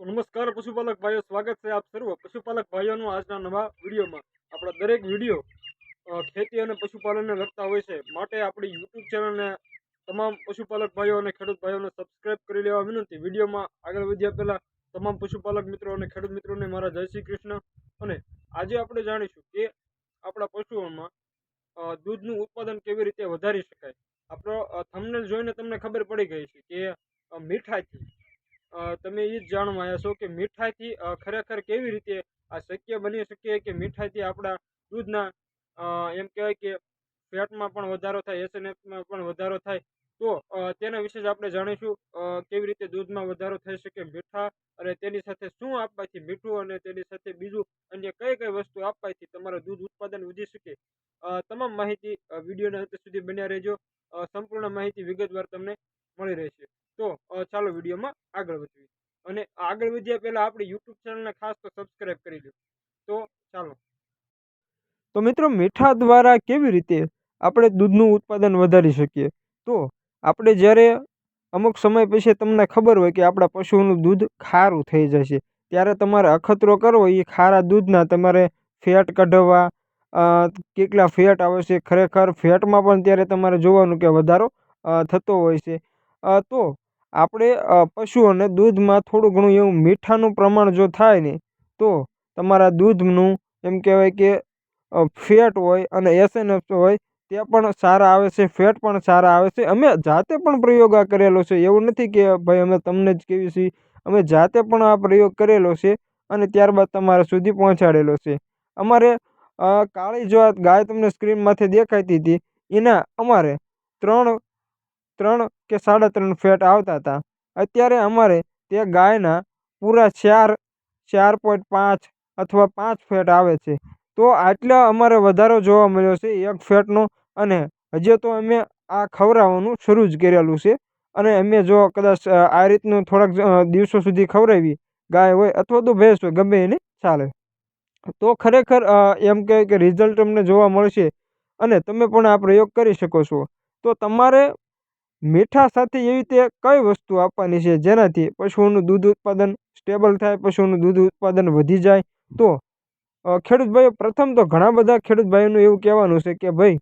તો નમસ્કાર પશુપાલક ભાઈઓ, સ્વાગત છે આપ સર્વ પશુપાલક ભાઈઓનું આજના નવા વિડીયોમાં। આપણા દરેક વિડીયો ખેતી અને પશુપાલનને લગતા હોય છે, માટે આપણી યુટ્યુબ ચેનલને તમામ પશુપાલક ભાઈઓ અને ખેડૂત ભાઈઓને સબસ્ક્રાઇબ કરી લેવા વિનંતી। વિડીયોમાં આગળ વધ્યા પહેલા તમામ પશુપાલક મિત્રો અને ખેડૂત મિત્રોને મારા જય શ્રી કૃષ્ણ। અને આજે આપણે જાણીશું કે આપણા પશુઓમાં દૂધનું ઉત્પાદન કેવી રીતે વધારી શકાય। આપણો થંબનેલ જોઈને તમને ખબર પડી ગઈ છે કે મીઠાઈથી તમે એ જ જાણવા આવ્યા છો કે મીઠાઈથી ખરેખર કેવી રીતે આ શક્ય બની શકે કે મીઠાઈથી આપણા દૂધના એમ કહેવાય કે ફેટમાં પણ વધારો થાય, એસએનએફમાં પણ વધારો થાય। તો તેના વિશે જ આપણે જાણીશું કેવી રીતે દૂધમાં વધારો થઈ શકે મીઠા, અને તેની સાથે શું આપવાથી મીઠું અને તેની સાથે બીજું અન્ય કઈ કઈ વસ્તુ આપવાથી તમારું દૂધ ઉત્પાદન વધી શકે। તમામ માહિતી વિડીયોના અંત સુધી બન્યા રહેજો। સંપૂર્ણ માહિતી વિગતવાર તમને મળી રહેશે। તો ચાલો વિડીયોમાં આગળ વધીએ, અને આગળ વધ્યા પહેલા આપણી યુટ્યુબ ચેનલને ખાસ તો સબસ્ક્રાઇબ કરી લો। તો ચાલો, તો મિત્રો મીઠા દ્વારા કેવી રીતે આપણે દૂધનું ઉત્પાદન વધારી શકીએ। તો આપણે જ્યારે અમુક સમય પછી તમને ખબર હોય કે આપણા પશુઓનું દૂધ ખારું થઈ જશે, ત્યારે તમારે અખતરો કરવો એ ખારા દૂધના તમારે ફેટ કઢાવવા, કેટલા ફેટ આવે છે, ખરેખર ફેટમાં પણ ત્યારે તમારે જોવાનું કે વધારો થતો હોય છે। તો આપણે પશુઓને દૂધમાં થોડું ઘણું એવું મીઠાનું પ્રમાણ જો થાય ને, તો તમારા દૂધનું એમ કહેવાય કે ફેટ હોય અને એસએનએફ હોય તે પણ સારા આવે છે, ફેટ પણ સારા આવે છે। અમે જાતે પણ પ્રયોગ આ કરેલો છે, એવું નથી કે ભાઈ અમે તમને જ કહીએ છીએ, અમે જાતે પણ આ પ્રયોગ કરેલો છે અને ત્યારબાદ તમારા સુધી પહોંચાડેલો છે। અમારે કાળી જો ગાય તમને સ્ક્રીનમાંથી દેખાતી હતી, એના અમારે 3 કે 3.5 ફેટ આવતા હતા। અત્યારે અમારે તે ગાયના પૂરા 4.5 અથવા 5 ફેટ આવે છે। તો આટલા અમારે વધારો જોવા મળ્યો છે એક ફેટનો, અને હજી તો અમે આ ખવડાવવાનું શરૂ જ કરેલું છે। અને અમે જો કદાચ આ રીતનું થોડાક દિવસો સુધી ખવડાવી ગાય હોય અથવા તો ભેંસ હોય, ગમે એને ચાલે, તો ખરેખર એમ કહે કે રિઝલ્ટ તમને જોવા મળશે અને તમે પણ આ પ્રયોગ કરી શકો છો। તો તમારે મીઠા સાથે એવી રીતે કઈ વસ્તુ આપવાની છે જેનાથી પશુઓનું દૂધ ઉત્પાદન સ્ટેબલ થાય, પશુઓનું દૂધ ઉત્પાદન વધી જાય। તો ખેડૂત ભાઈઓ, પ્રથમ તો ઘણા બધા ખેડૂત ભાઈઓનું એવું કહેવાનું છે કે ભાઈ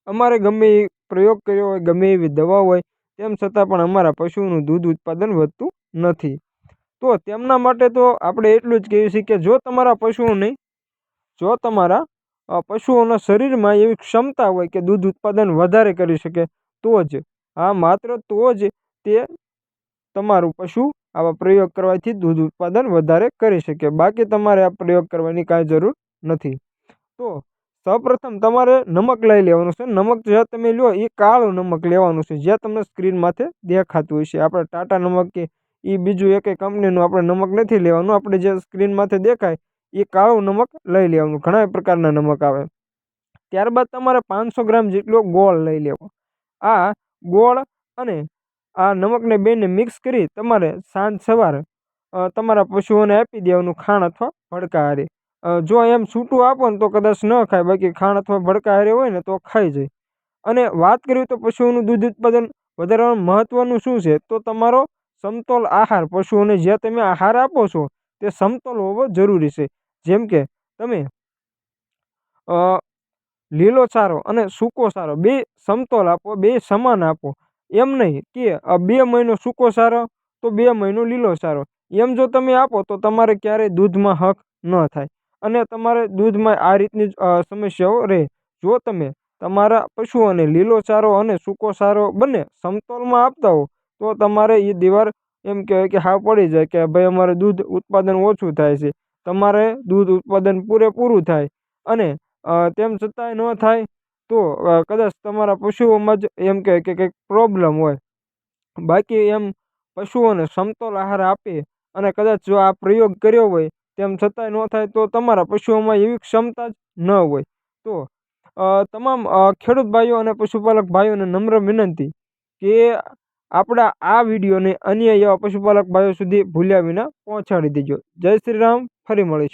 અમારે ગમે એ પ્રયોગ કર્યો હોય, ગમે એવી દવા હોય, તેમ છતાં પણ અમારા પશુઓનું દૂધ ઉત્પાદન વધતું નથી। તો તેમના માટે તો આપણે એટલું જ કહીએ છીએ કે જો તમારા પશુઓની જો તમારા પશુઓના શરીરમાં એવી ક્ષમતા હોય કે દૂધ ઉત્પાદન વધારે કરી શકે, તો જ, હા માત્ર તો જ તે તમારું પશુ આવા પ્રયોગ કરવાથી દૂધ ઉત્પાદન વધારે કરી શકે, બાકી તમારે આ પ્રયોગ કરવાની કાંઈ જરૂર નથી। તો સૌપ્રથમ તમારે નમક લઈ લેવાનું છે। નમક જે તમે લો એ કાળું નમક લેવાનું છે, જે તમને સ્ક્રીનમાંથી દેખાતું હોય છે। આપણે ટાટા નમક કે એ બીજું એક કંપનીનું આપણે નમક નથી લેવાનું, આપણે જે સ્ક્રીનમાંથી દેખાય એ કાળું નમક લઈ લેવાનું। ઘણા પ્રકારના નમક આવે। ત્યારબાદ તમારે 500 ગ્રામ જેટલો ગોળ લઈ લેવો। આ ગોળ અને આ નમકને બેને મિક્સ કરી તમારે સાંજ સવારે તમારા પશુઓને આપી દેવાનું, ખાણ અથવા ભડકા હારે। જો એમ છૂટું આપો ને તો કદાચ ન ખાય, બાકી ખાણ અથવા ભડકા હારે હોય ને તો ખાઈ જાય। અને વાત કરીએ તો પશુઓનું દૂધ ઉત્પાદન વધારવાનું મહત્વનું શું છે, તો તમારો સમતોલ આહાર, પશુઓને જે તમે આહાર આપો છો તે સમતોલ હોવો જરૂરી છે। જેમ કે તમે લીલો ચારો અને સૂકો ચારો બે સમતોલ આપો, બે સમાન આપો। એમ નહીં કે 2 મહિનો સૂકો ચારો તો 2 મહિનો લીલો ચારો, એમ જો તમે આપો તો તમારે ક્યારેય દૂધમાં હક ન થાય, અને તમારે દૂધમાં આ રીતની સમસ્યાઓ રહે। જો તમે તમારા પશુઓને લીલો ચારો અને સૂકો ચારો બંને સમતોલમાં આપતા હો, તો તમારે એ દીવાર એમ કહેવાય કે હાવ પડી જાય કે ભાઈ અમારે દૂધ ઉત્પાદન ઓછું થાય છે। તમારે દૂધ ઉત્પાદન પૂરેપૂરું થાય, અને તેમ છતાંય ન થાય તો કદાચ તમારા પશુઓમાં જ એમ કહે કે કંઈક પ્રોબ્લેમ હોય, બાકી એમ પશુઓને સમતોલ આહાર આપે અને કદાચ જો આ પ્રયોગ કર્યો હોય તેમ છતાંય ન થાય, તો તમારા પશુઓમાં એવી ક્ષમતા જ ન હોય। તો તમામ ખેડૂત ભાઈઓ અને પશુપાલક ભાઈઓને નમ્ર વિનંતી કે આપણા આ વિડીયોને અન્ય એવા પશુપાલક ભાઈઓ સુધી ભૂલ્યા વિના પહોંચાડી દેજો। જય શ્રી રામ, ફરી મળીશું।